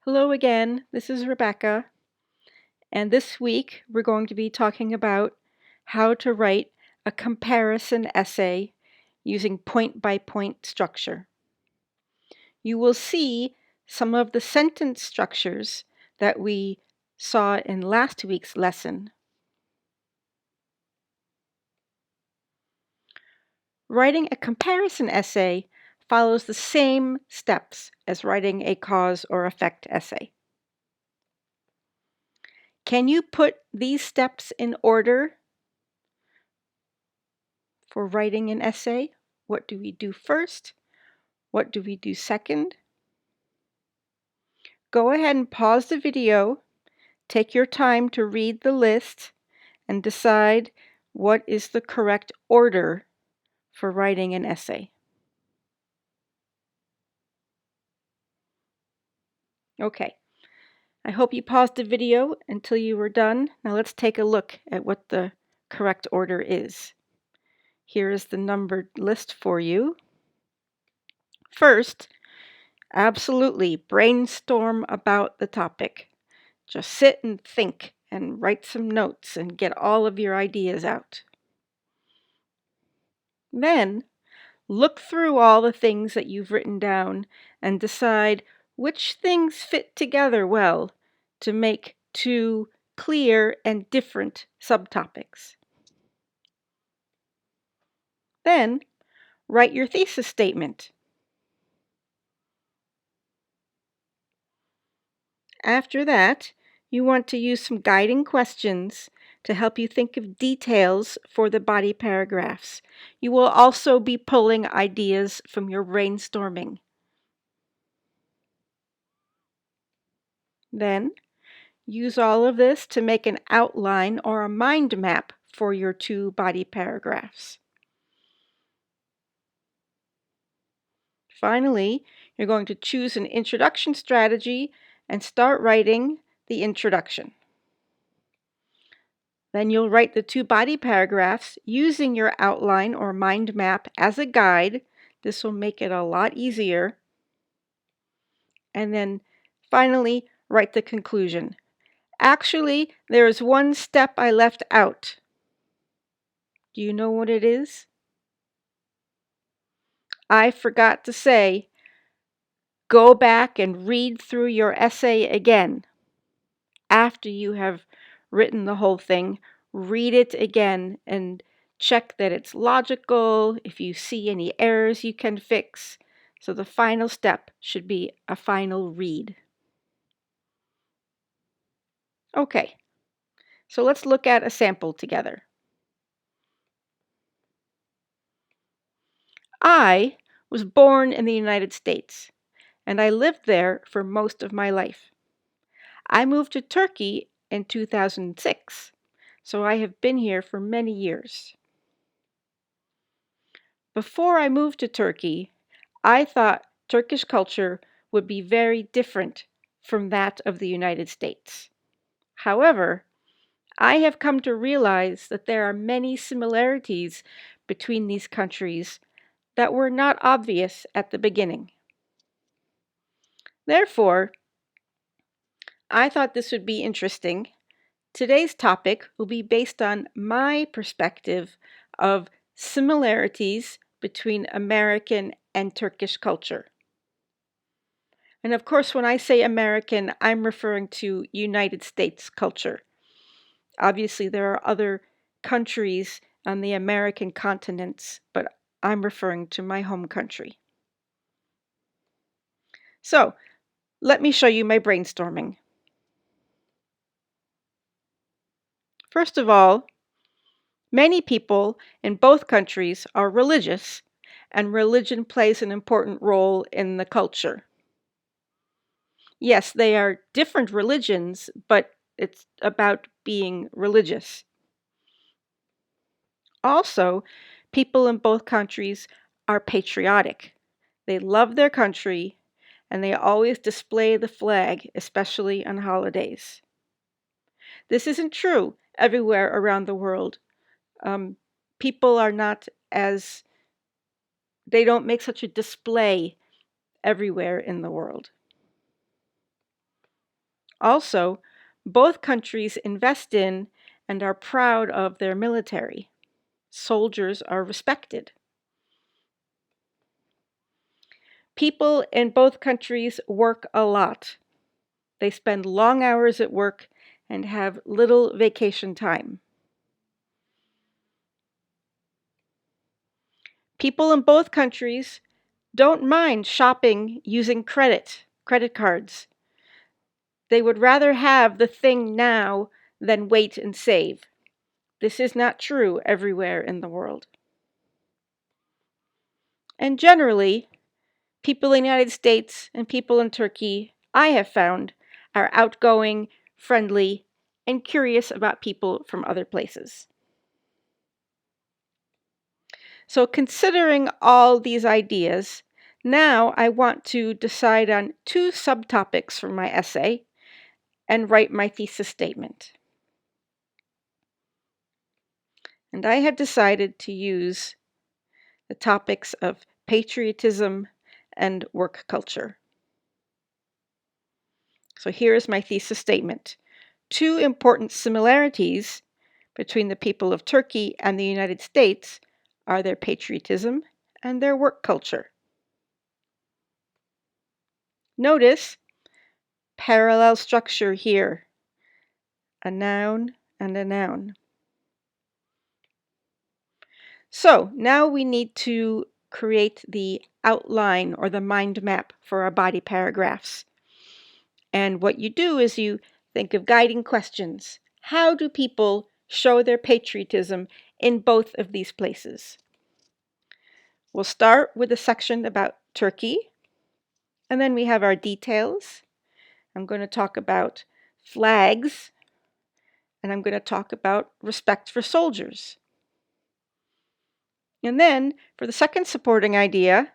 Hello again, this is Rebecca, and this week we're going to be talking about how to write a comparison essay using point-by-point structure. You will see some of the sentence structures that we saw in last week's lesson. Writing a comparison essay follows the same steps as writing a cause or effect essay. Can you put these steps in order for writing an essay? What do we do first? What do we do second? Go ahead and pause the video, take your time to read the list, and decide what is the correct order for writing an essay. Okay, I hope you paused the video until you were done. Now let's take a look at what the correct order is. Here is the numbered list for you. First, absolutely brainstorm about the topic. Just sit and think and write some notes and get all of your ideas out. Then, look through all the things that you've written down and decide which things fit together well to make two clear and different subtopics. Then, write your thesis statement. After that, you want to use some guiding questions to help you think of details for the body paragraphs. You will also be pulling ideas from your brainstorming. Then, use all of this to make an outline or a mind map for your two body paragraphs. Finally, you're going to choose an introduction strategy and start writing the introduction. Then you'll write the two body paragraphs using your outline or mind map as a guide. This will make it a lot easier. And then finally, write the conclusion. Actually, there is one step I left out. Do you know what it is? I forgot to say, go back and read through your essay again. After you have written the whole thing, read it again and check that it's logical. If you see any errors, you can fix. So the final step should be a final read. Okay, so let's look at a sample together. I was born in the United States, and I lived there for most of my life. I moved to Turkey in 2006, so I have been here for many years. Before I moved to Turkey, I thought Turkish culture would be very different from that of the United States. However, I have come to realize that there are many similarities between these countries that were not obvious at the beginning. Therefore, I thought this would be interesting. Today's topic will be based on my perspective of similarities between American and Turkish culture. And of course, when I say American, I'm referring to United States culture. Obviously, there are other countries on the American continents, but I'm referring to my home country. So, let me show you my brainstorming. First of all, many people in both countries are religious, and religion plays an important role in the culture. Yes, they are different religions, but it's about being religious. Also, people in both countries are patriotic. They love their country, and they always display the flag, especially on holidays. This isn't true everywhere around the world. People are not as, they don't make such a display everywhere in the world. Also, both countries invest in and are proud of their military. Soldiers are respected. People in both countries work a lot. They spend long hours at work and have little vacation time. People in both countries don't mind shopping using credit cards. They would rather have the thing now than wait and save. This is not true everywhere in the world. And generally, people in the United States and people in Turkey, I have found, are outgoing, friendly, and curious about people from other places. So, considering all these ideas, now I want to decide on two subtopics for my essay and write my thesis statement. And I have decided to use the topics of patriotism and work culture. So here is my thesis statement. Two important similarities between the people of Turkey and the United States are their patriotism and their work culture. Notice parallel structure here, a noun and a noun. So now we need to create the outline or the mind map for our body paragraphs. And what you do is you think of guiding questions. How do people show their patriotism in both of these places? We'll start with a section about Turkey, and then we have our details. I'm going to talk about flags, and I'm going to talk about respect for soldiers. And then for the second supporting idea,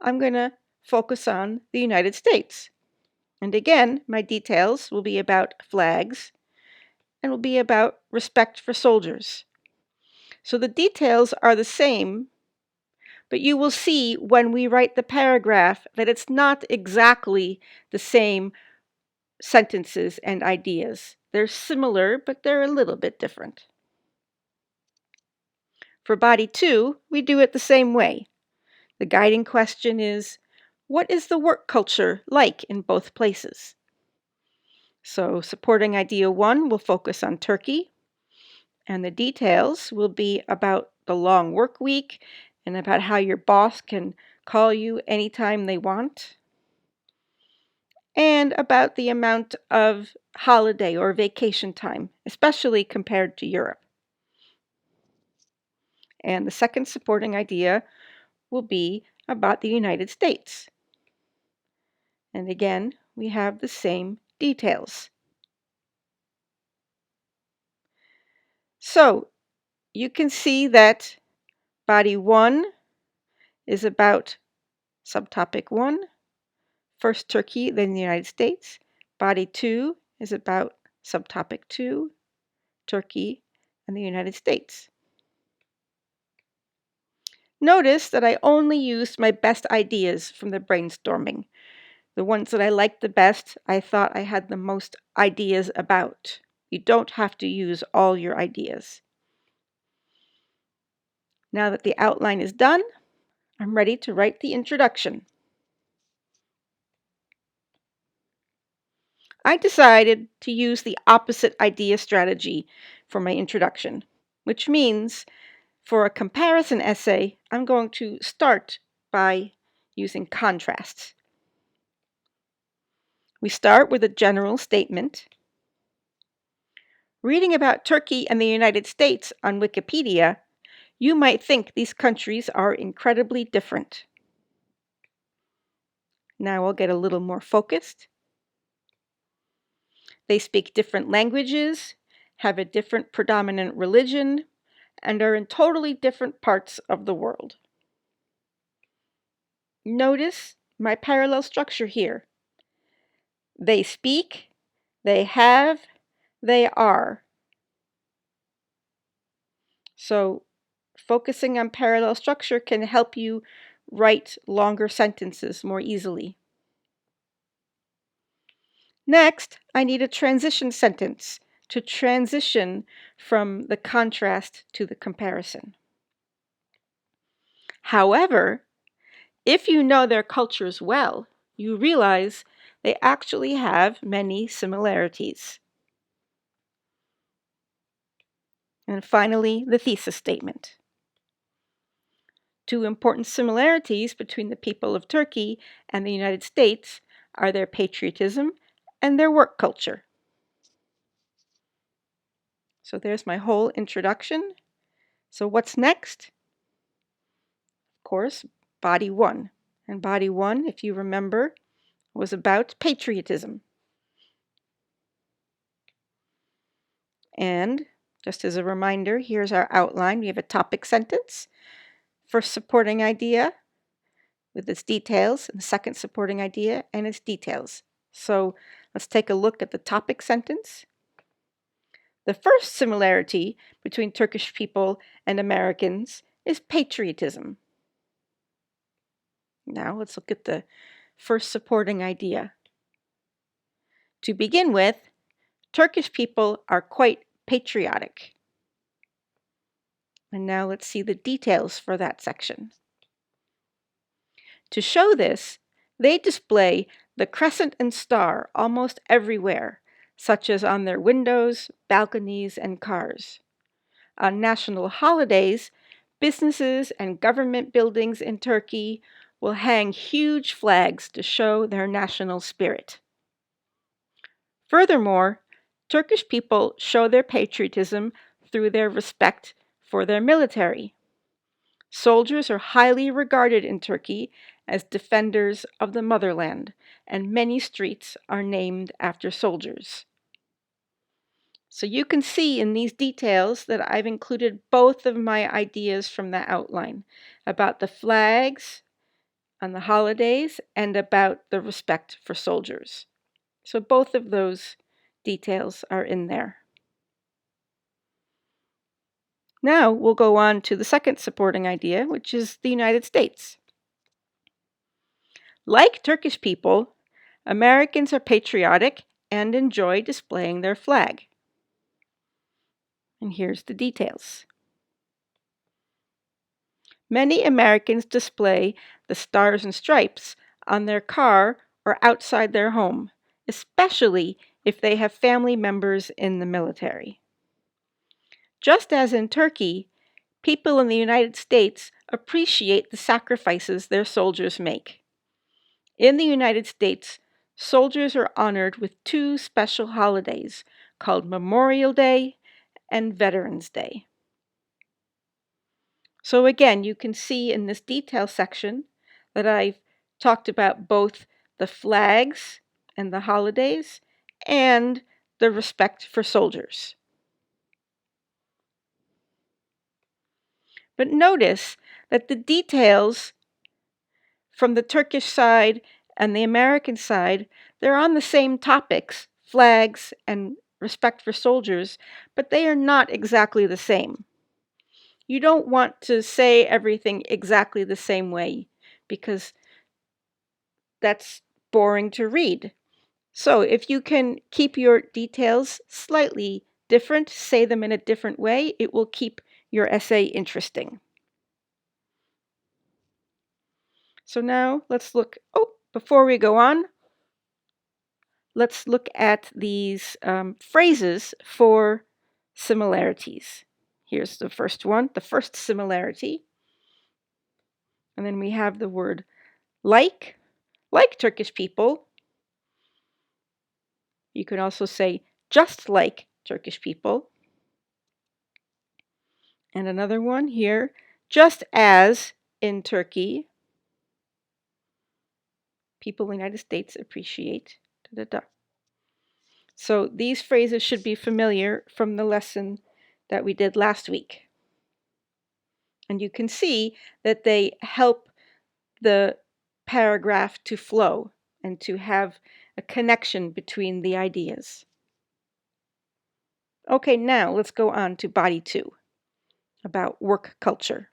I'm going to focus on the United States. And again, my details will be about flags and will be about respect for soldiers. So the details are the same, but you will see when we write the paragraph that it's not exactly the same sentences and ideas. They're similar, but they're a little bit different. For body 2, we do it the same way. The guiding question is, what is the work culture like in both places? So supporting idea 1 will focus on Turkey, and the details will be about the long work week and about how your boss can call you anytime they want, and about the amount of holiday or vacation time, especially compared to Europe. And the second supporting idea will be about the United States. And again, we have the same details. So you can see that body 1 is about subtopic 1, first Turkey, then the United States. Body 2 is about subtopic 2, Turkey and the United States. Notice that I only used my best ideas from the brainstorming. The ones that I liked the best, I thought I had the most ideas about. You don't have to use all your ideas. Now that the outline is done, I'm ready to write the introduction. I decided to use the opposite idea strategy for my introduction, which means for a comparison essay, I'm going to start by using contrasts. We start with a general statement. Reading about Turkey and the United States on Wikipedia, you might think these countries are incredibly different. Now I'll get a little more focused. They speak different languages, have a different predominant religion, and are in totally different parts of the world. Notice my parallel structure here. They speak, they have, they are. So focusing on parallel structure can help you write longer sentences more easily. Next, I need a transition sentence to transition from the contrast to the comparison. However, if you know their cultures well, you realize they actually have many similarities. And finally, the thesis statement. Two important similarities between the people of Turkey and the United States are their patriotism and their work culture. So there's my whole introduction. So what's next? Of course, body one. And body one, if you remember, was about patriotism. And just as a reminder, here's our outline. We have a topic sentence, first supporting idea with its details, and the second supporting idea and its details. So let's take a look at the topic sentence. The first similarity between Turkish people and Americans is patriotism. Now let's look at the first supporting idea. To begin with, Turkish people are quite patriotic. And now let's see the details for that section. To show this, they display the crescent and star almost everywhere, such as on their windows, balconies, and cars. On national holidays, businesses and government buildings in Turkey will hang huge flags to show their national spirit. Furthermore, Turkish people show their patriotism through their respect for their military. Soldiers are highly regarded in Turkey as defenders of the motherland, and many streets are named after soldiers. So you can see in these details that I've included both of my ideas from the outline about the flags on the holidays and about the respect for soldiers. So both of those details are in there. Now we'll go on to the second supporting idea, which is the United States. Like Turkish people, Americans are patriotic and enjoy displaying their flag. And here's the details. Many Americans display the stars and stripes on their car or outside their home, especially if they have family members in the military. Just as in Turkey, people in the United States appreciate the sacrifices their soldiers make. In the United States, soldiers are honored with two special holidays called Memorial Day and Veterans Day. So again, you can see in this detail section that I've talked about both the flags and the holidays and the respect for soldiers. But notice that the details from the Turkish side and the American side, they're on the same topics, flags and respect for soldiers, but they are not exactly the same. You don't want to say everything exactly the same way because that's boring to read. So if you can keep your details slightly different, say them in a different way, it will keep your essay interesting. So now let's look, before we go on, let's look at these phrases for similarities. Here's the first one, the first similarity. And then we have the word like Turkish people. You can also say just like Turkish people. And another one here, just as in Turkey, people in the United States appreciate. Da, da, da. So these phrases should be familiar from the lesson that we did last week. And you can see that they help the paragraph to flow and to have a connection between the ideas. Okay, now let's go on to body two, about work culture.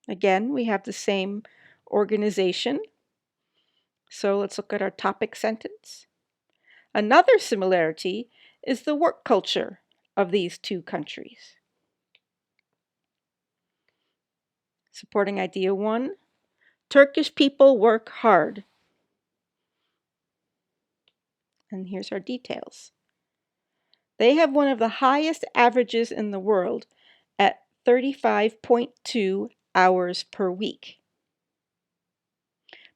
Again, we have the same organization. So let's look at our topic sentence. Another similarity is the work culture of these two countries. Supporting idea 1, Turkish people work hard. And here's our details. They have one of the highest averages in the world at 35.2 hours per week.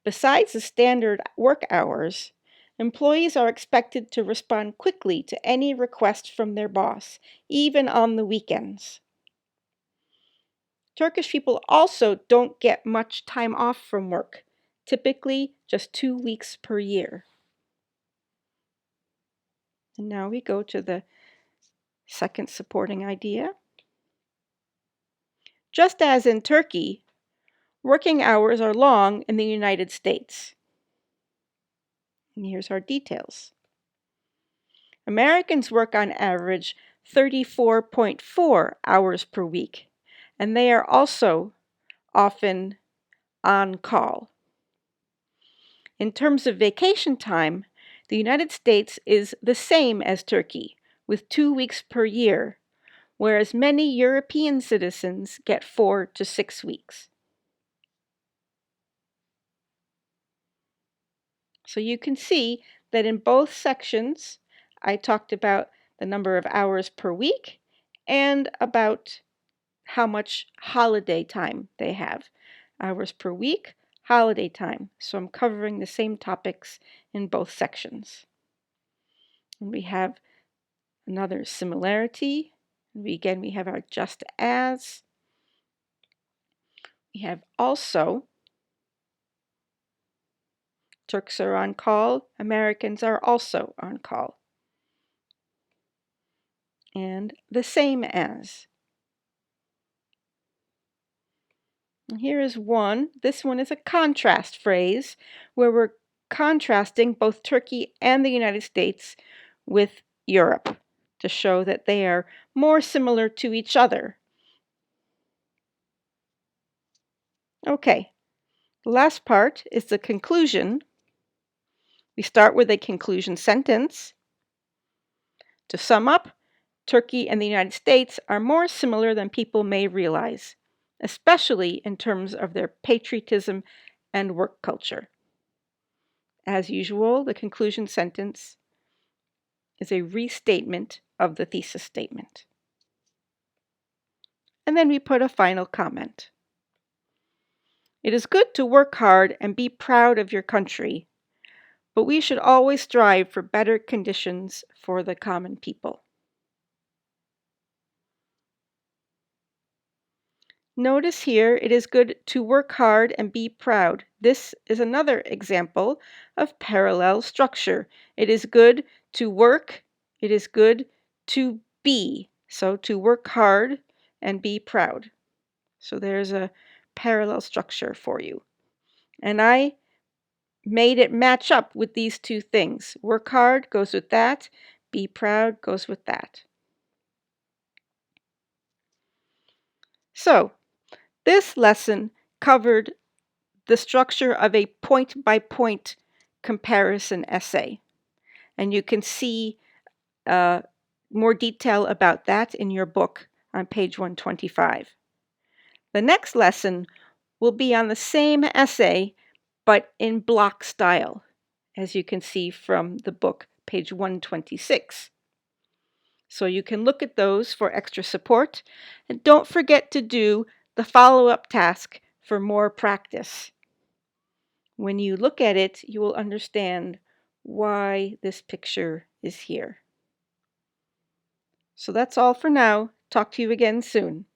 Besides the standard work hours, employees are expected to respond quickly to any request from their boss, even on the weekends. Turkish people also don't get much time off from work, typically just 2 weeks per year. And now we go to the second supporting idea. Just as in Turkey, working hours are long in the United States. And here's our details. Americans work on average 34.4 hours per week, and they are also often on call. In terms of vacation time, the United States is the same as Turkey, with 2 weeks per year, whereas many European citizens get 4 to 6 weeks. So you can see that in both sections, I talked about the number of hours per week and about how much holiday time they have. Hours per week, holiday time. So I'm covering the same topics in both sections. And we have another similarity. Again, we have our just as. We have also. Turks are on call. Americans are also on call. And the same as. And here is one. This one is a contrast phrase where we're contrasting both Turkey and the United States with Europe to show that they are more similar to each other. Okay, the last part is the conclusion. We start with a conclusion sentence. To sum up, Turkey and the United States are more similar than people may realize, especially in terms of their patriotism and work culture. As usual, the conclusion sentence is a restatement of the thesis statement. And then we put a final comment. It is good to work hard and be proud of your country, but we should always strive for better conditions for the common people. Notice here, it is good to work hard and be proud. This is another example of parallel structure. It is good to work, it is good to be. So to work hard and be proud. So there's a parallel structure for you. And I made it match up with these two things. Work hard goes with that, be proud goes with that. So this lesson covered the structure of a point-by-point comparison essay. And you can see more detail about that in your book on page 125. The next lesson will be on the same essay, but in block style, as you can see from the book, page 126. So you can look at those for extra support. And don't forget to do the follow-up task for more practice. When you look at it, you will understand why this picture is here. So that's all for now. Talk to you again soon.